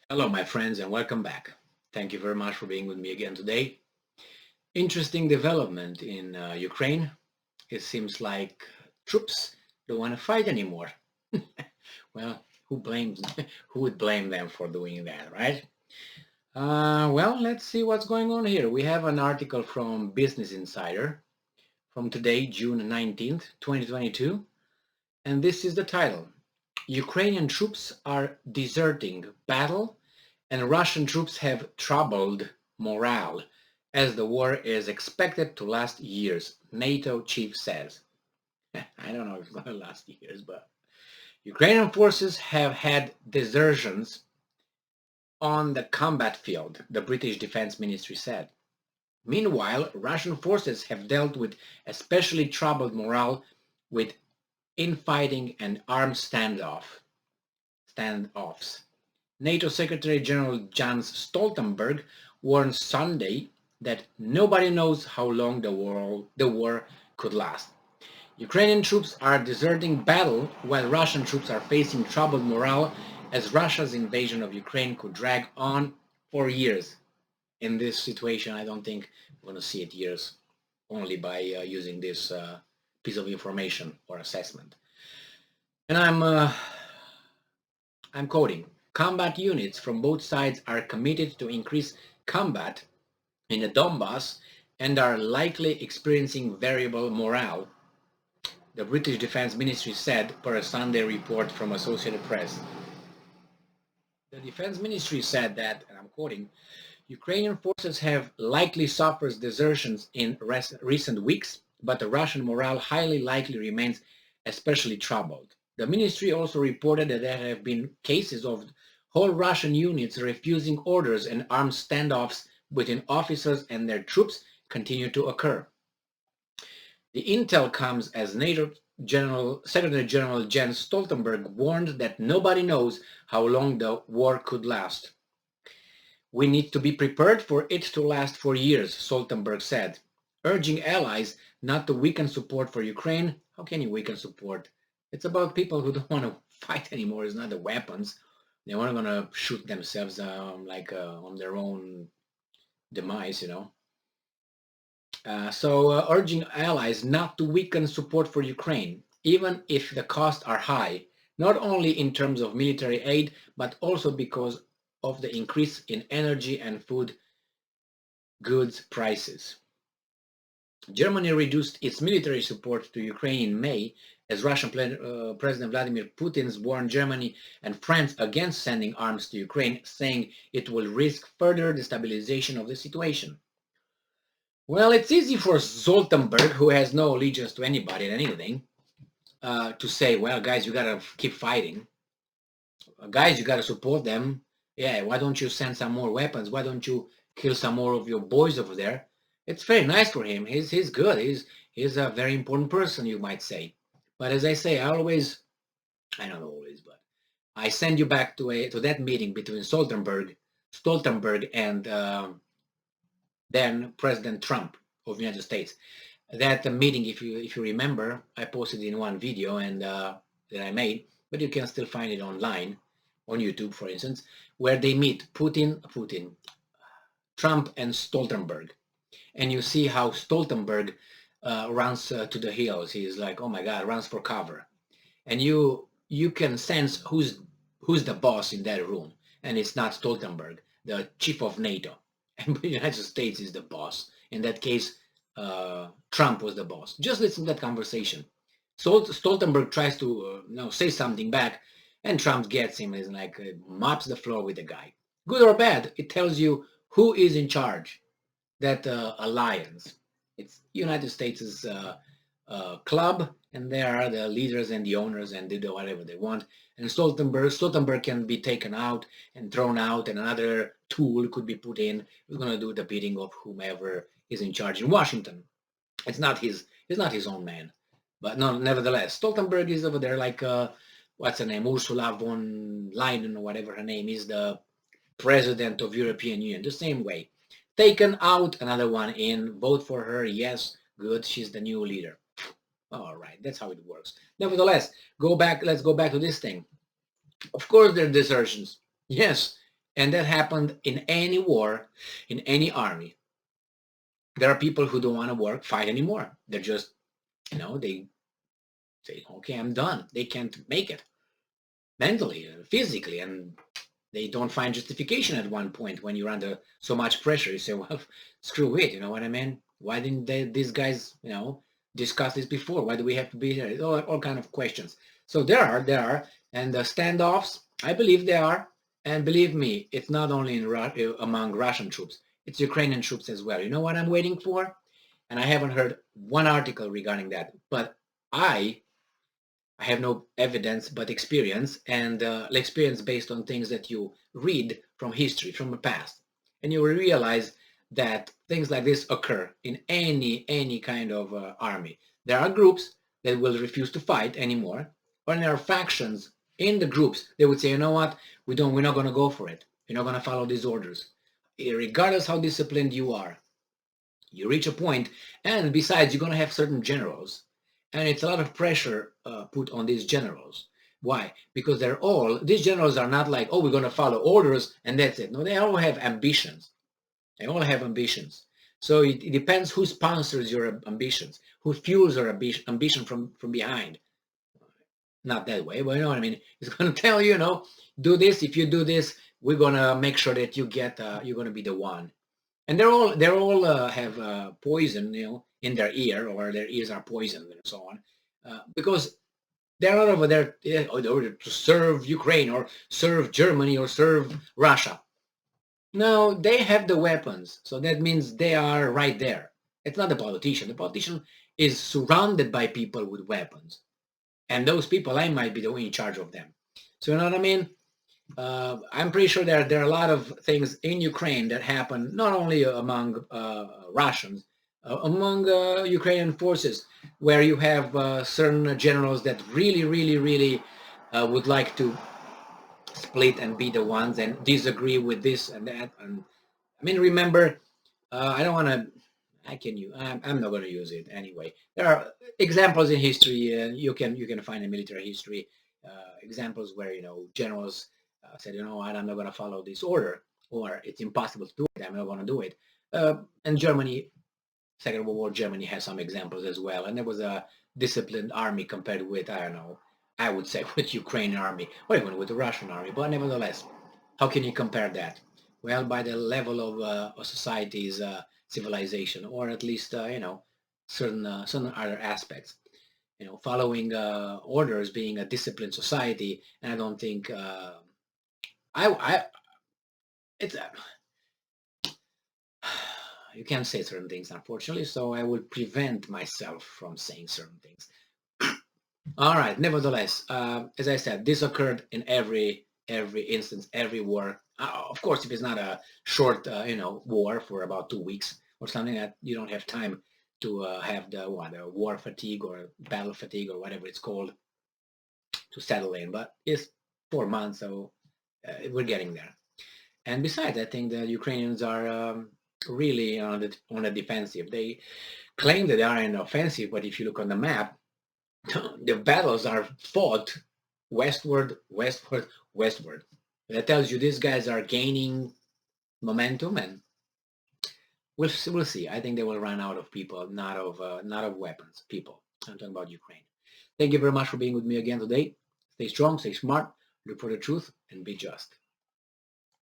Hello, my friends, and welcome back. Thank you very much for being with me again today. Interesting development in Ukraine. It seems like troops don't want to fight anymore. Well, who blames? Who would blame them for doing that, right? Well, let's see what's going on here. We have an article from Business Insider from today, June 19th, 2022, and this is the title: Ukrainian troops are deserting battle and Russian troops have troubled morale as the war is expected to last years, NATO chief says. I don't know if it's going to last years, but Ukrainian forces have had desertions on the combat field, the British Defense Ministry said. Meanwhile, Russian forces have dealt with especially troubled morale with infighting and armed standoffs. NATO Secretary General Jens Stoltenberg warned Sunday that nobody knows how long the war could last. Ukrainian troops are deserting battle while Russian troops are facing troubled morale as Russia's invasion of Ukraine could drag on for years. In this situation, I don't think we're going to see it years only by using this piece of information or assessment. And I'm quoting, combat units from both sides are committed to increase combat in the Donbass and are likely experiencing variable morale, the British Defense Ministry said per a Sunday report from Associated Press. The Defense Ministry said that, and I'm quoting, Ukrainian forces have likely suffered desertions in recent weeks, but the Russian morale highly likely remains especially troubled. The ministry also reported that there have been cases of whole Russian units refusing orders and armed standoffs between officers and their troops continue to occur. The intel comes as NATO Secretary General Jens Stoltenberg warned that nobody knows how long the war could last. We need to be prepared for it to last for years, Stoltenberg said, urging allies not to weaken support for Ukraine. How can you weaken support? It's about people who don't want to fight anymore. It's not the weapons. They weren't going to shoot themselves on their own demise. Urging allies not to weaken support for Ukraine, even if the costs are high, not only in terms of military aid, but also because of the increase in energy and food goods prices. Germany reduced its military support to Ukraine in May as Russian President Vladimir Putin warned Germany and France against sending arms to Ukraine, saying it will risk further destabilization of the situation. Well, it's easy for Stoltenberg, who has no allegiance to anybody and anything, to say, well, guys, you got to keep fighting. Guys, you got to support them. Yeah, why don't you send some more weapons? Why don't you kill some more of your boys over there? It's very nice for him. He's good. He's a very important person, you might say. But as I say, I don't always, but I send you back to that meeting between Stoltenberg and then President Trump of the United States. That meeting, if you remember, I posted in one video and that I made, but you can still find it online on YouTube, for instance, where they meet Trump and Stoltenberg, and you see how Stoltenberg runs to the hills. He's like, oh my God, runs for cover, and you can sense who's the boss in that room, and it's not Stoltenberg, the chief of NATO, and the United States is the boss. In that case, Trump was the boss. Just listen to that conversation. Stoltenberg tries to say something back, and Trump gets him and like mops the floor with the guy. Good or bad, it tells you who is in charge. That alliance. It's United States' club, and they are the leaders and the owners, and they do whatever they want. And Stoltenberg can be taken out and thrown out, and another tool could be put in. Who's going to do the bidding of whomever is in charge in Washington? It's not his own man, but no, nevertheless, Stoltenberg is over there like what's her name, Ursula von Leyen or whatever her name is, the president of European Union. The same way, taken out, another one in. Vote for her, yes, good. She's the new leader. All right, that's how it works. Nevertheless, let's go back to this thing. Of course, there are desertions. Yes, And that happened in any war, in any army. There are people who don't want to fight anymore. They're just, they say, okay, I'm done. They can't make it mentally, physically, and they don't find justification at one point when you're under so much pressure. You say, well, screw it, you know what I mean? Why didn't these guys, discuss this before? Why do we have to be here? All kind of questions. So there are, and the standoffs, I believe there are, and believe me, it's not only among Russian troops, it's Ukrainian troops as well. You know what I'm waiting for? And I haven't heard one article regarding that, but I have no evidence but experience, and experience based on things that you read from history, from the past. And you will realize that things like this occur in any kind of army. There are groups that will refuse to fight anymore, or there are factions in the groups. They would say, you know what, we're not going to go for it. We're not going to follow these orders. Regardless how disciplined you are, you reach a point, and besides, you're going to have certain generals, and it's a lot of pressure put on these generals. Why? Because these generals are not like, oh, we're going to follow orders and that's it. No, they all have ambitions. They all have ambitions. So it depends who sponsors your ambitions, who fuels your ambition from behind. Not that way, but you know what I mean. It's going to tell you, do this. If you do this, we're going to make sure that you're going to be the one. And they're all have poison, in their ear, or their ears are poisoned and so on, because they're not over there in order to serve Ukraine or serve Germany or serve Russia. No, they have the weapons, so that means they are right there. It's not the politician. The politician is surrounded by people with weapons, and those people, I might be the one in charge of them. So you know what I mean? I'm pretty sure there are a lot of things in Ukraine that happen not only among Russians, among Ukrainian forces, where you have certain generals that really, really, really would like to split and be the ones and disagree with this and that. And I mean, remember, I don't want to. I can use. I'm not going to use it anyway. There are examples in history. You can find in military history examples where generals said, you know what, I'm not going to follow this order, or it's impossible to do it. I'm not going to do it. And Germany, Second World War, Germany has some examples as well. And there was a disciplined army compared with, I don't know, I would say with Ukrainian army, or even with the Russian army. But nevertheless, how can you compare that? Well, by the level of society's civilization, or at least certain other aspects. Following orders, being a disciplined society, and I don't think I it's you can't say certain things, unfortunately. So I will prevent myself from saying certain things. All right. Nevertheless, as I said, this occurred in every instance, every war. Of course, if it's not a short, war for about 2 weeks or something, that you don't have time to have the war fatigue or battle fatigue or whatever it's called to settle in. But it's 4 months, so we're getting there. And besides, I think the Ukrainians are really on the defensive. They claim that they are in the offensive, but if you look on the map, the battles are fought westward, westward, westward. That tells you these guys are gaining momentum, and we'll see. I think they will run out of people, not of weapons. People. I'm talking about Ukraine. Thank you very much for being with me again today. Stay strong, stay smart, look for the truth, and be just.